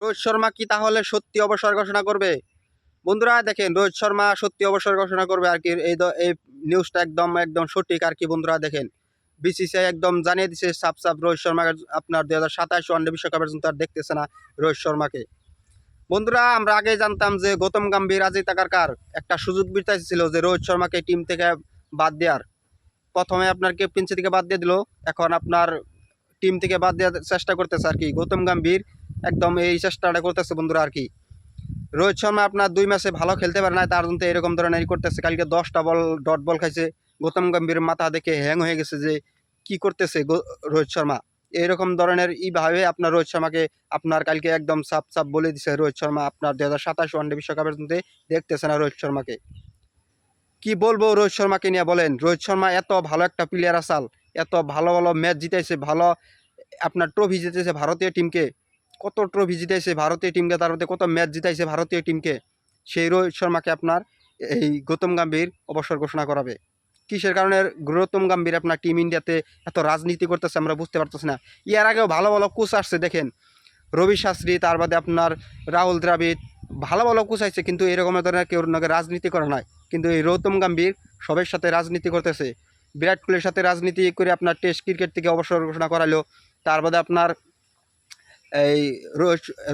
রোহিত শর্মা কি তাহলে সত্যি অবসর ঘোষণা করবে? বন্ধুরা দেখেন, রোহিত শর্মা সত্যি অবসর ঘোষণা করবে আর কি। এই নিউজটা একদম একদম সঠিক আর কি। বন্ধুরা দেখেন, বিসিসিআই একদম জানিয়ে দিছে সাফ সাফ, রোহিত শর্মা আপনার 2027 ওয়ানডে বিশ্বকাপের পর্যন্ত আর দেখতেছে না রোহিত শর্মাকে। বন্ধুরা আমরা আগে জানতাম যে গৌতম গম্ভীর, অজিত আগারকার একটা সুযোগ বিতাইছিল যে রোহিত শর্মাকে টিম থেকে বাদ দেওয়ার। প্রথমে আপনার ক্যাপ্টেন্সি থেকে বাদ দিয়ে দিল, এখন আপনার টিম থেকে বাদ দেওয়ার চেষ্টা করতেছে আর কি গৌতম গম্ভীর। একদম এই চেষ্টাটা করতেছে বন্ধুরা আর কি। রোহিত শর্মা আপনার 2 ম্যাচে ভালো খেলতে পারে না, তার জন্য এরকম ধরনের করতেছে। কালকে 10টা বল ডট বল খাইছে। গৌতম গম্ভীর মাথা দেখে হ্যাং হয়ে গেছে যে কি করতেছে রোহিত শর্মা। এরকম ধরনের ভাবে আপনার রোহিত শর্মাকে আপনার কালকে একদম সাফ সাফ বলে দিছে রোহিত শর্মা আপনার 2027 ওয়ানডে বিশ্বকাপের জন্য দেখতেছে না রোহিত শর্মাকে। কি বলবো রোহিত শর্মাকে নিয়ে বলেন? রোহিত শর্মা এত ভালো একটা প্লেয়ার আসাল, এত ভালো ভালো ম্যাচ জিতাইছে, ভালো আপনার ট্রফি জিতেছে ভারতীয় টিমকে। কত ট্রফি জিতাইছে ভারতীয় টিমকে, তার মধ্যে কত ম্যাচ জিতাইছে ভারতীয় টিমকে। সেই রোহিত শর্মাকে আপনার এই গৌতম গম্ভীর অবসর ঘোষণা করাবে কিসের কারণে? গৌতম গম্ভীর আপনার টিম ইন্ডিয়াতে এত রাজনীতি করতেছে, আমরা বুঝতে পারতেছি না। ইয়ার আগেও ভালো ভালো কোচ আসছে দেখেন, রবি শাস্ত্রী, তার বাদে আপনার রাহুল দ্রাবিড়, ভালো ভালো কোচ আসছে, কিন্তু এরকম ধরনের কেউ রাজনীতি করে নাই। কিন্তু এই গৌতম গম্ভীর সবের সাথে রাজনীতি করতেছে। বিরাট কোহলির সাথে রাজনীতি করে আপনার টেস্ট ক্রিকেট থেকে অবসর ঘোষণা করালো। তার বাদে আপনার এই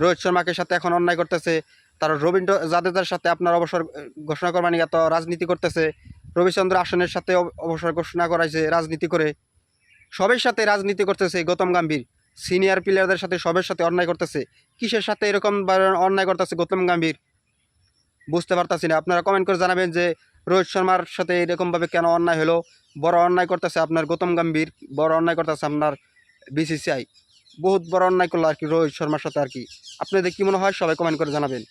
রোহিত শর্মাকে সাথে এখন অন্যায় করতেছে। তার রবীন্দ্র জাদেজার সাথে আপনার অবসর ঘোষণা করবার নিয়ে এত রাজনীতি করতেছে। রবিচন্দ্র আসনের সাথে অবসর ঘোষণা করাইছে রাজনীতি করে। সবের সাথে রাজনীতি করতেছে গৌতম গম্ভীর। সিনিয়র প্লেয়ারদের সাথে সবের সাথে অন্যায় করতেছে। কিসের সাথে এরকম অন্যায় করতেছে গৌতম গম্ভীর? বুঝতে পারতাছি না। আপনারা কমেন্ট করে জানাবেন যে রোহিত শর্মার সাথে এরকমভাবে কেন অন্যায় হলো। বড় অন্যায় করতেছে আপনার গৌতম গম্ভীর, বড় অন্যায় করতেছে আপনার বিসিসিআই। বহুত বড় অন্যায় করলো আর কি রোহিত শর্মার সাথে আর কি। আপনাদের কি মনে হয়? সবাই কমেন্ট করে জানাবেন।